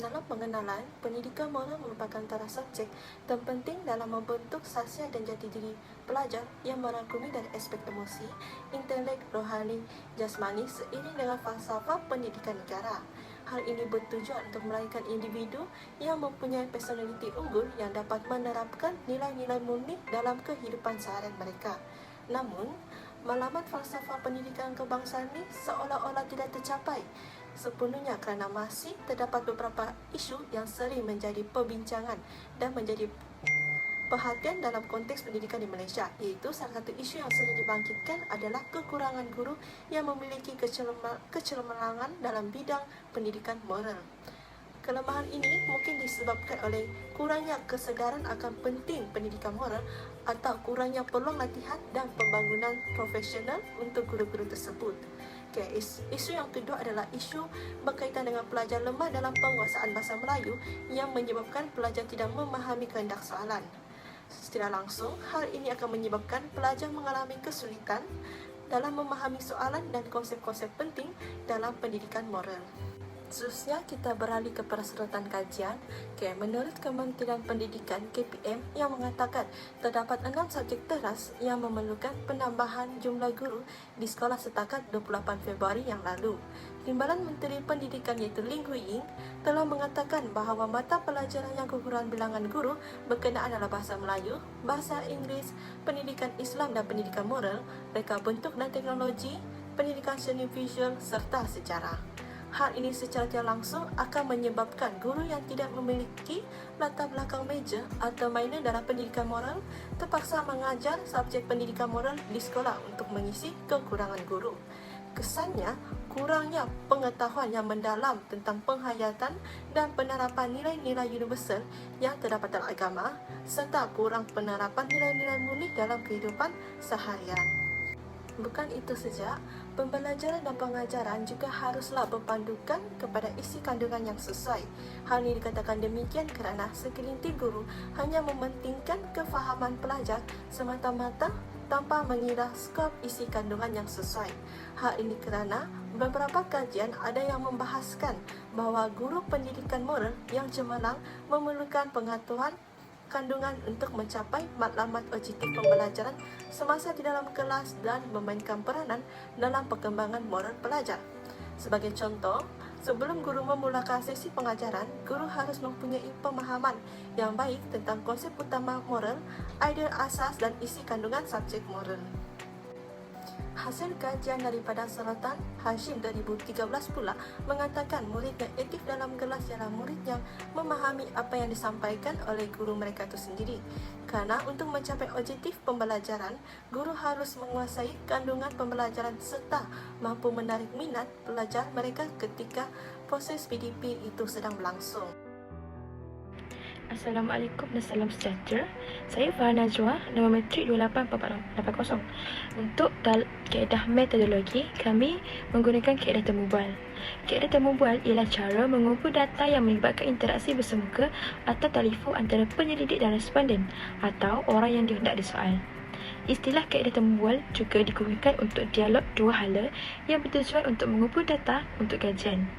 Dalam pengenalan, pendidikan moral merupakan antara subjek terpenting dalam membentuk sahsiat dan jati diri pelajar yang merangkumi dari aspek emosi, intelek, rohani, jasmani seiring dengan falsafah pendidikan negara. Hal ini bertujuan untuk melahirkan individu yang mempunyai personaliti unggul yang dapat menerapkan nilai-nilai murni dalam kehidupan seharian mereka. Namun, malaman falsafah pendidikan kebangsaan ini seolah-olah tidak tercapai sepenuhnya kerana masih terdapat beberapa isu yang sering menjadi perbincangan dan menjadi perhatian dalam konteks pendidikan di Malaysia, iaitu salah satu isu yang sering dibangkitkan adalah kekurangan guru yang memiliki kecemerlangan dalam bidang pendidikan moral. Kelemahan ini mungkin disebabkan oleh kurangnya kesedaran akan penting pendidikan moral atau kurangnya peluang latihan dan pembangunan profesional untuk guru-guru tersebut. Isu yang kedua adalah isu berkaitan dengan pelajar lemah dalam penguasaan bahasa Melayu yang menyebabkan pelajar tidak memahami kehendak soalan. Secara langsung, hal ini akan menyebabkan pelajar mengalami kesulitan dalam memahami soalan dan konsep-konsep penting dalam pendidikan moral. Seterusnya, kita beralih kepada serutan kajian. Menurut Kementerian Pendidikan KPM yang mengatakan terdapat 6 subjek teras yang memerlukan penambahan jumlah guru di sekolah setakat 28 Februari yang lalu. Timbalan Menteri Pendidikan iaitu Ling Hui Ying telah mengatakan bahawa mata pelajaran yang kekurangan bilangan guru berkenaan adalah bahasa Melayu, bahasa Inggeris, pendidikan Islam dan pendidikan moral, reka bentuk dan teknologi, pendidikan seni visual serta sejarah. Hal ini secara tidak langsung akan menyebabkan guru yang tidak memiliki latar belakang major atau minor dalam pendidikan moral terpaksa mengajar subjek pendidikan moral di sekolah untuk mengisi kekurangan guru. Kesannya, kurangnya pengetahuan yang mendalam tentang penghayatan dan penerapan nilai-nilai universal yang terdapat dalam agama serta kurang penerapan nilai-nilai murni dalam kehidupan seharian. Bukan itu saja, pembelajaran dan pengajaran juga haruslah berpandukan kepada isi kandungan yang sesuai. Hal ini dikatakan demikian kerana segelintir guru hanya mementingkan kefahaman pelajar semata-mata tanpa mengira skop isi kandungan yang sesuai. Hal ini kerana beberapa kajian ada yang membahaskan bahawa guru pendidikan moral yang cemerlang memerlukan pengetahuan kandungan untuk mencapai matlamat objektif pembelajaran semasa di dalam kelas dan memainkan peranan dalam perkembangan moral pelajar. Sebagai contoh, sebelum guru memulakan sesi pengajaran, guru harus mempunyai pemahaman yang baik tentang konsep utama moral, idea asas dan isi kandungan subjek moral. Hasil kajian daripada Serotan Hashim 2013 pula mengatakan murid yang aktif dalam kelas ialah murid yang memahami apa yang disampaikan oleh guru mereka itu sendiri. Kerana untuk mencapai objektif pembelajaran, guru harus menguasai kandungan pembelajaran serta mampu menarik minat pelajar mereka ketika proses PDP itu sedang berlangsung. Assalamualaikum dan salam sejahtera. Saya Farah Najwa, nama matrik 28480. Untuk kaedah metodologi, kami menggunakan kaedah temubal. Kaedah temubal ialah cara mengumpul data yang melibatkan interaksi bersemuka atau telefon antara penyelidik dan responden atau orang yang dihendak disoal. Istilah kaedah temubal juga digunakan untuk dialog dua hala yang bertujuan untuk mengumpul data untuk kajian.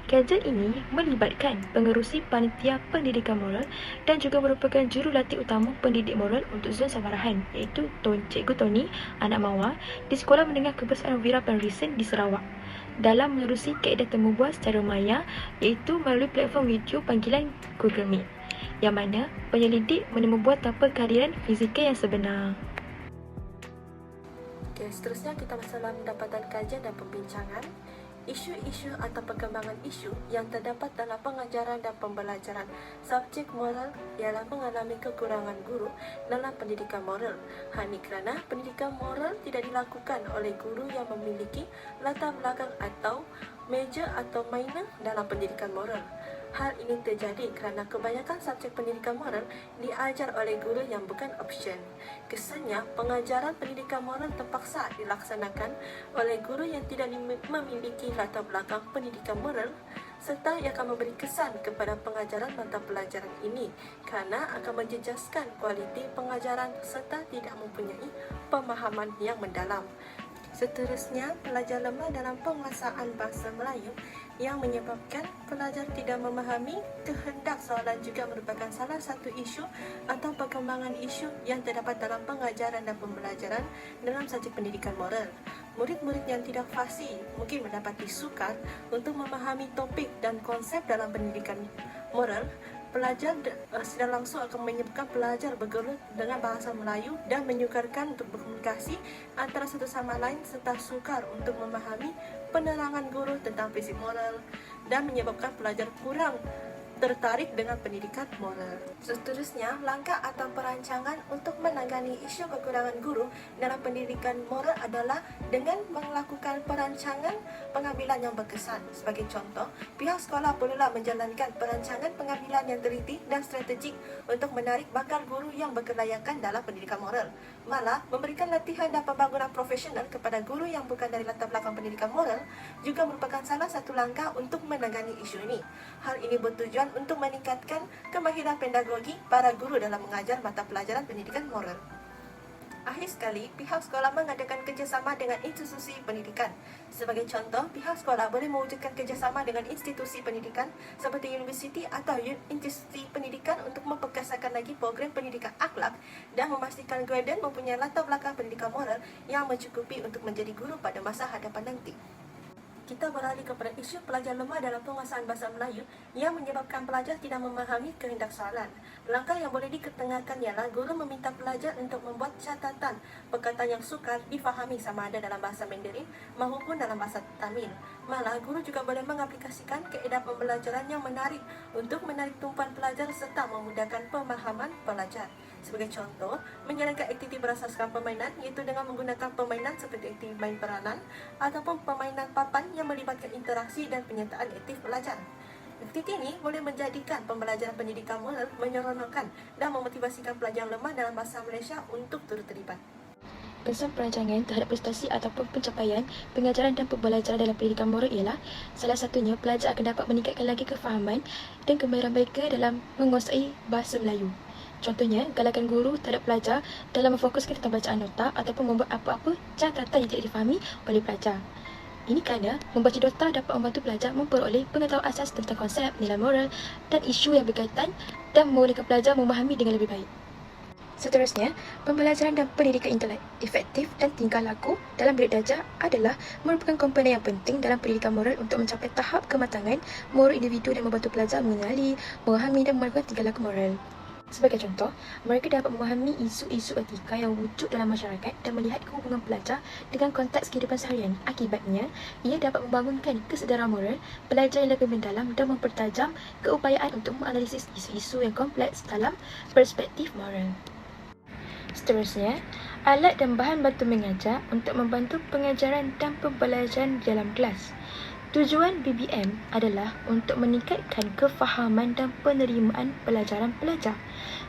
Kajian ini melibatkan pengerusi panitia pendidikan moral dan juga merupakan jurulatih utama pendidik moral untuk zon Sabarahan, iaitu Cikgu Tony Anak Mawar di Sekolah Menengah Kebangsaan Wira Penrisin di Sarawak, dalam mengerusi kaedah temubal secara maya, iaitu melalui platform video panggilan Google Meet, yang mana penyelidik membuat tanpa kehadiran fizikal yang sebenar. Seterusnya kita masalah pendapatan kajian dan pembincangan. Isu-isu atau perkembangan isu yang terdapat dalam pengajaran dan pembelajaran subjek moral ialah mengalami kekurangan guru dalam pendidikan moral. Hal ini kerana pendidikan moral tidak dilakukan oleh guru yang memiliki latar belakang atau major atau minor dalam pendidikan moral. Hal ini terjadi kerana kebanyakan subjek pendidikan moral diajar oleh guru yang bukan option. Kesannya, pengajaran pendidikan moral terpaksa dilaksanakan oleh guru yang tidak memiliki latar belakang pendidikan moral serta ia akan memberi kesan kepada pengajaran mata pelajaran ini kerana akan menjejaskan kualiti pengajaran serta tidak mempunyai pemahaman yang mendalam. Seterusnya, pelajar lemah dalam penguasaan bahasa Melayu yang menyebabkan pelajar tidak memahami kehendak soalan juga merupakan salah satu isu atau perkembangan isu yang terdapat dalam pengajaran dan pembelajaran dalam subjek pendidikan moral. Murid-murid yang tidak fasih mungkin mendapati sukar untuk memahami topik dan konsep dalam pendidikan moral. Pelajar secara langsung akan menyebabkan pelajar bergelut dengan bahasa Melayu dan menyukarkan untuk berkomunikasi antara satu sama lain serta sukar untuk memahami penerangan guru tentang prinsip moral dan menyebabkan pelajar kurang tertarik dengan pendidikan moral. Seterusnya, langkah atau perancangan untuk menangani isu kekurangan guru dalam pendidikan moral adalah dengan melakukan perancangan pengambilan yang berkesan. Sebagai contoh, pihak sekolah perlulah menjalankan perancangan pengambilan yang teliti dan strategik untuk menarik bakal guru yang berkelayakan dalam pendidikan moral. Malah, memberikan latihan dan pembangunan profesional kepada guru yang bukan dari latar belakang pendidikan moral juga merupakan salah satu langkah untuk menangani isu ini. Hal ini bertujuan untuk meningkatkan kemahiran pedagogi para guru dalam mengajar mata pelajaran pendidikan moral. Akhir sekali, pihak sekolah mengadakan kerjasama dengan institusi pendidikan. Sebagai contoh, pihak sekolah boleh mewujudkan kerjasama dengan institusi pendidikan seperti universiti atau institusi pendidikan untuk memperkasakan lagi program pendidikan akhlak dan memastikan graduan mempunyai latar belakang pendidikan moral yang mencukupi untuk menjadi guru pada masa hadapan nanti. Kita beralih kepada isu pelajar lemah dalam penguasaan bahasa Melayu yang menyebabkan pelajar tidak memahami kehendak soalan. Langkah yang boleh diketengahkan ialah guru meminta pelajar untuk membuat catatan perkataan yang sukar difahami sama ada dalam bahasa Mandarin maupun dalam bahasa Tamil. Malah, guru juga boleh mengaplikasikan kaedah pembelajaran yang menarik untuk menarik tumpuan pelajar serta memudahkan pemahaman pelajar. Sebagai contoh, menjalankan aktiviti berasaskan permainan iaitu dengan menggunakan permainan seperti aktiviti main peranan ataupun permainan papan yang melibatkan interaksi dan penyertaan aktif pelajar. Aktiviti ini boleh menjadikan pembelajaran pendidikan moral menyeronokkan dan memotivasikan pelajar lemah dalam bahasa Malaysia untuk turut terlibat. Kesan perancangan terhadap prestasi ataupun pencapaian pengajaran dan pembelajaran dalam pendidikan moral ialah salah satunya pelajar akan dapat meningkatkan lagi kefahaman dan kemahiran mereka dalam menguasai bahasa Melayu. Contohnya, galakan guru terhadap pelajar dalam memfokuskan tentang bacaan nota ataupun membuat apa-apa catatan yang tidak difahami oleh pelajar. Ini kerana membaca nota dapat membantu pelajar memperoleh pengetahuan asas tentang konsep, nilai moral dan isu yang berkaitan dan membolehkan pelajar memahami dengan lebih baik. Seterusnya, pembelajaran dan pendidikan intelek efektif dan tingkah laku dalam bilik darjah adalah merupakan komponen yang penting dalam pendidikan moral untuk mencapai tahap kematangan moral individu dan membantu pelajar mengenali, memahami dan melakukan tingkah laku moral. Sebagai contoh, mereka dapat memahami isu-isu etika yang wujud dalam masyarakat dan melihat hubungan pelajar dengan konteks kehidupan seharian. Akibatnya, ia dapat membangunkan kesedaran moral pelajar yang lebih mendalam dan mempertajam keupayaan untuk menganalisis isu-isu yang kompleks dalam perspektif moral. Seterusnya, alat dan bahan bantu mengajar untuk membantu pengajaran dan pembelajaran dalam kelas. Tujuan BBM adalah untuk meningkatkan kefahaman dan penerimaan pelajaran pelajar.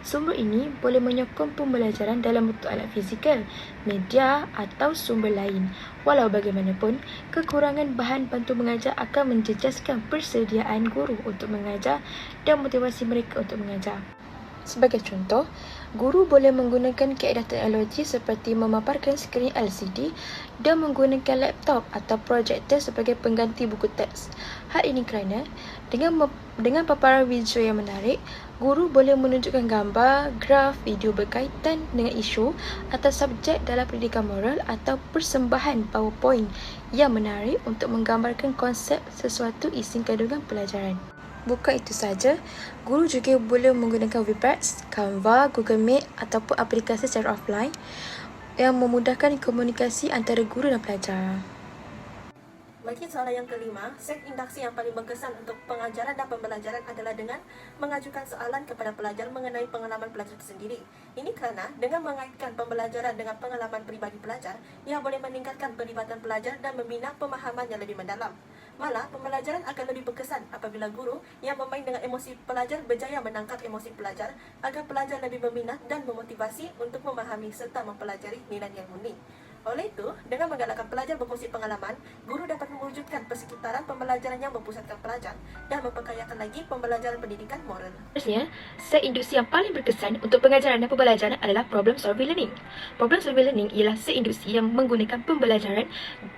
Sumber ini boleh menyokong pembelajaran dalam bentuk alat fizikal, media atau sumber lain. Walau bagaimanapun, kekurangan bahan bantu mengajar akan menjejaskan persediaan guru untuk mengajar dan motivasi mereka untuk mengajar. Sebagai contoh, guru boleh menggunakan kaedah teknologi seperti memaparkan skrin LCD dan menggunakan laptop atau projektor sebagai pengganti buku teks. Hal ini kerana dengan paparan visual yang menarik, guru boleh menunjukkan gambar, graf, video berkaitan dengan isu atau subjek dalam pendidikan moral atau persembahan PowerPoint yang menarik untuk menggambarkan konsep sesuatu isi kandungan pelajaran. Bukan itu saja, guru juga boleh menggunakan Webex, Canva, Google Meet ataupun aplikasi secara offline yang memudahkan komunikasi antara guru dan pelajar. Bagi soalan yang kelima, set induksi yang paling berkesan untuk pengajaran dan pembelajaran adalah dengan mengajukan soalan kepada pelajar mengenai pengalaman pelajar tersendiri. Ini kerana dengan mengaitkan pembelajaran dengan pengalaman peribadi pelajar, ia boleh meningkatkan pelibatan pelajar dan membina pemahaman yang lebih mendalam. Malah, pembelajaran akan lebih berkesan apabila guru yang bermain dengan emosi pelajar berjaya menangkap emosi pelajar agar pelajar lebih berminat dan memotivasi untuk memahami serta mempelajari nilai yang unik. Oleh itu, dengan menggalakkan pelajar berkongsi pengalaman, guru dapat mewujudkan persekitaran pembelajaran yang berpusatkan pelajar dan memperkayakan lagi pembelajaran pendidikan moral. Seterusnya, set induksi yang paling berkesan untuk pengajaran dan pembelajaran adalah problem solving learning. Problem solving learning ialah set induksi yang menggunakan pembelajaran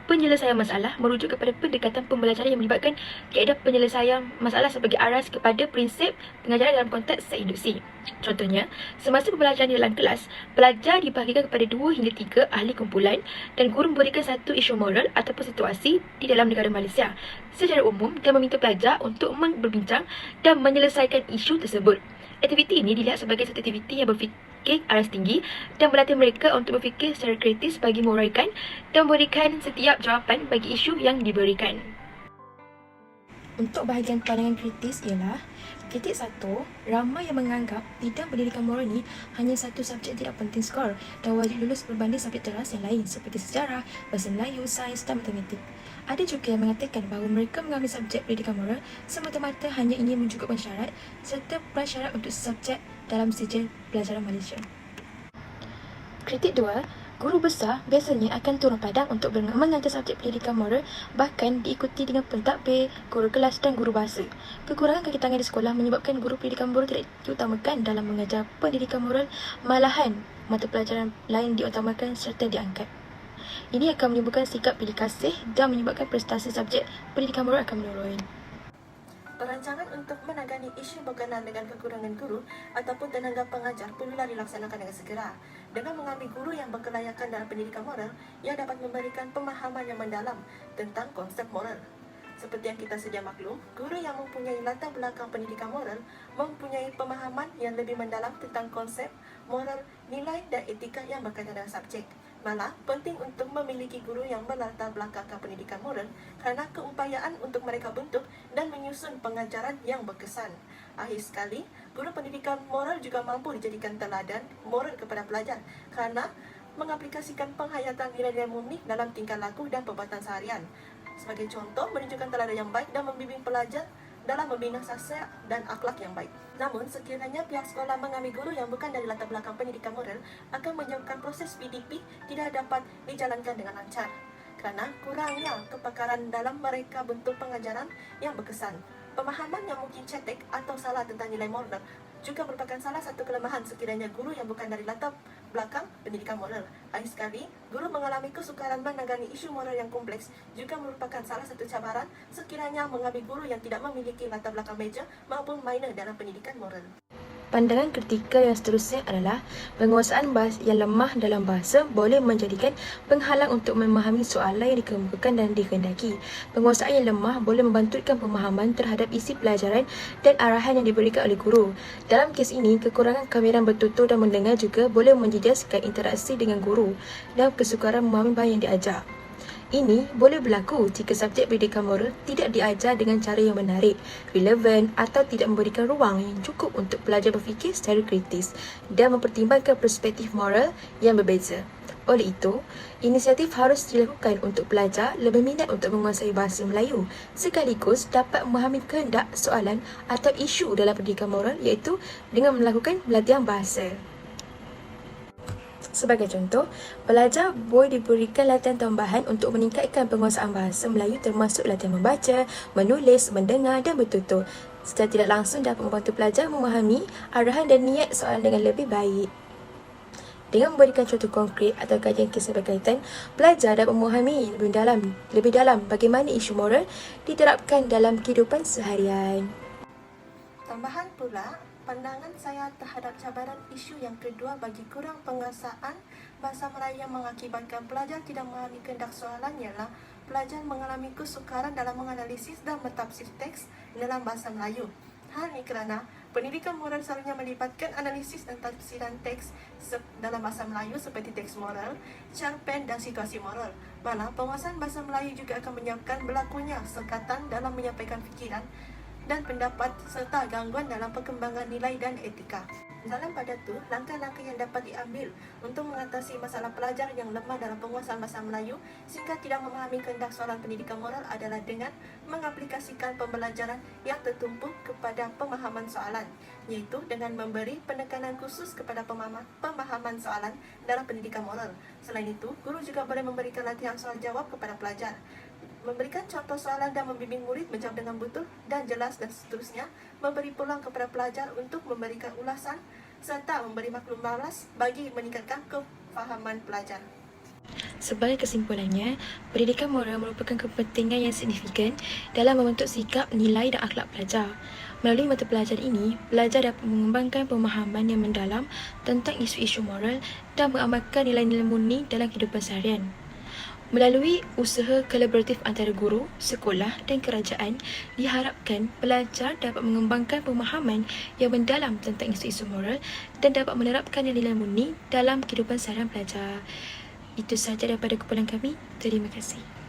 penyelesaian masalah merujuk kepada pendekatan pembelajaran yang melibatkan kaedah penyelesaian masalah sebagai aras kepada prinsip pengajaran dalam konteks set induksi. Contohnya, semasa pembelajaran di dalam kelas, pelajar dibahagikan kepada 2 hingga 3 ahli kumpulan dan guru memberikan satu isu moral ataupun situasi di dalam negara Malaysia secara umum dan meminta pelajar untuk berbincang dan menyelesaikan isu tersebut. Aktiviti ini dilihat sebagai satu aktiviti yang berfikir aras tinggi dan berlatih mereka untuk berfikir secara kritis bagi menguraikan dan memberikan setiap jawapan bagi isu yang diberikan. Untuk bahagian pandangan kritis ialah Kritik 1, ramai yang menganggap bidang pendidikan moral ni hanya satu subjek tidak penting skor dan wajib lulus berbanding subjek teras yang lain seperti sejarah, bahasa Melayu, sains dan matematik. Ada juga yang mengatakan bahawa mereka mengambil subjek pendidikan moral semata-mata hanya ingin mencukupkan syarat serta prasyarat untuk subjek dalam sijil pelajaran Malaysia. Kritik 2, guru besar biasanya akan turun padang untuk mengajar subjek pendidikan moral, bahkan diikuti dengan pentadbir, guru kelas dan guru bahasa. Kekurangan kaki tangan di sekolah menyebabkan guru pendidikan moral tidak diutamakan dalam mengajar pendidikan moral, malahan mata pelajaran lain diutamakan serta diangkat. Ini akan menimbulkan sikap pilih kasih dan menyebabkan prestasi subjek pendidikan moral akan menurun. Perancangan untuk menangani isu berkenaan dengan kekurangan guru ataupun tenaga pengajar perlulah dilaksanakan dengan segera. Dengan mengambil guru yang berkelayakan dalam pendidikan moral, ia dapat memberikan pemahaman yang mendalam tentang konsep moral. Seperti yang kita sedia maklum, guru yang mempunyai latar belakang pendidikan moral mempunyai pemahaman yang lebih mendalam tentang konsep, moral, nilai dan etika yang berkaitan dengan subjek. Malah, penting untuk memiliki guru yang berlatar belakangkan pendidikan moral kerana keupayaan untuk mereka bentuk dan menyusun pengajaran yang berkesan. Akhir sekali, guru pendidikan moral juga mampu dijadikan teladan moral kepada pelajar kerana mengaplikasikan penghayatan nilai-nilai murni dalam tingkah laku dan perbuatan seharian. Sebagai contoh, menunjukkan teladan yang baik dan membimbing pelajar dalam membina sasar dan akhlak yang baik. Namun, sekiranya pihak sekolah mengambil guru yang bukan dari latar belakang pendidikan moral, akan menyebabkan proses PDP tidak dapat dijalankan dengan lancar kerana kurangnya kepakaran dalam mereka bentuk pengajaran yang berkesan. Pemahaman yang mungkin cetek atau salah tentang nilai moral juga merupakan salah satu kelemahan sekiranya guru yang bukan dari latar belakang pendidikan moral. Akhir sekali, guru mengalami kesukaran menangani isu moral yang kompleks juga merupakan salah satu cabaran sekiranya mengambil guru yang tidak memiliki latar belakang major maupun minor dalam pendidikan moral. Pandangan kritikal yang seterusnya adalah penguasaan bahasa yang lemah dalam bahasa boleh menjadikan penghalang untuk memahami soalan yang dikemukakan dan dikehendaki. Penguasaan yang lemah boleh membantutkan pemahaman terhadap isi pelajaran dan arahan yang diberikan oleh guru. Dalam kes ini, kekurangan kemahiran bertutur dan mendengar juga boleh menjejaskan interaksi dengan guru dan kesukaran memahami bahan yang diajar. Ini boleh berlaku jika subjek pendidikan moral tidak diajar dengan cara yang menarik, relevan atau tidak memberikan ruang yang cukup untuk pelajar berfikir secara kritis dan mempertimbangkan perspektif moral yang berbeza. Oleh itu, inisiatif harus dilakukan untuk pelajar lebih minat untuk menguasai bahasa Melayu sekaligus dapat memahami kehendak soalan atau isu dalam pendidikan moral iaitu dengan melakukan latihan bahasa. Sebagai contoh, pelajar boleh diberikan latihan tambahan untuk meningkatkan penguasaan bahasa Melayu termasuk latihan membaca, menulis, mendengar dan bertutur. Secara tidak langsung dapat membantu pelajar memahami arahan dan niat soalan dengan lebih baik. Dengan memberikan contoh konkret atau kajian kisah berkaitan, pelajar dapat memahami lebih dalam bagaimana isu moral diterapkan dalam kehidupan seharian. Tambahan pula, pandangan saya terhadap cabaran isu yang kedua bagi kurang penguasaan bahasa Melayu yang mengakibatkan pelajar tidak memahami kehendak soalan ialah pelajar mengalami kesukaran dalam menganalisis dan mentafsir teks dalam bahasa Melayu. Hal ini kerana pendidikan moral selalunya melibatkan analisis dan tafsiran teks dalam bahasa Melayu seperti teks moral, cerpen dan situasi moral. Malah, penguasaan bahasa Melayu juga akan menyebabkan berlakunya sekatan dalam menyampaikan fikiran dan pendapat serta gangguan dalam perkembangan nilai dan etika. Dalam pada itu, langkah-langkah yang dapat diambil untuk mengatasi masalah pelajar yang lemah dalam penguasaan bahasa Melayu sehingga tidak memahami kehendak soalan pendidikan moral adalah dengan mengaplikasikan pembelajaran yang tertumpu kepada pemahaman soalan, iaitu dengan memberi penekanan khusus kepada pemahaman soalan dalam pendidikan moral. Selain itu, guru juga boleh memberikan latihan soal jawab kepada pelajar. memberikan contoh soalan dan membimbing murid menjawab dengan betul dan jelas dan seterusnya, memberi peluang kepada pelajar untuk memberikan ulasan serta memberi maklum balas bagi meningkatkan kefahaman pelajar. Sebagai kesimpulannya, pendidikan moral merupakan kepentingan yang signifikan dalam membentuk sikap, nilai dan akhlak pelajar. Melalui mata pelajaran ini, pelajar dapat mengembangkan pemahaman yang mendalam tentang isu-isu moral dan mengamalkan nilai-nilai murni dalam kehidupan seharian. Melalui usaha kolaboratif antara guru, sekolah dan kerajaan, diharapkan pelajar dapat mengembangkan pemahaman yang mendalam tentang isu-isu moral dan dapat menerapkan nilai-nilai murni dalam kehidupan seharian pelajar. Itu sahaja daripada kumpulan kami. Terima kasih.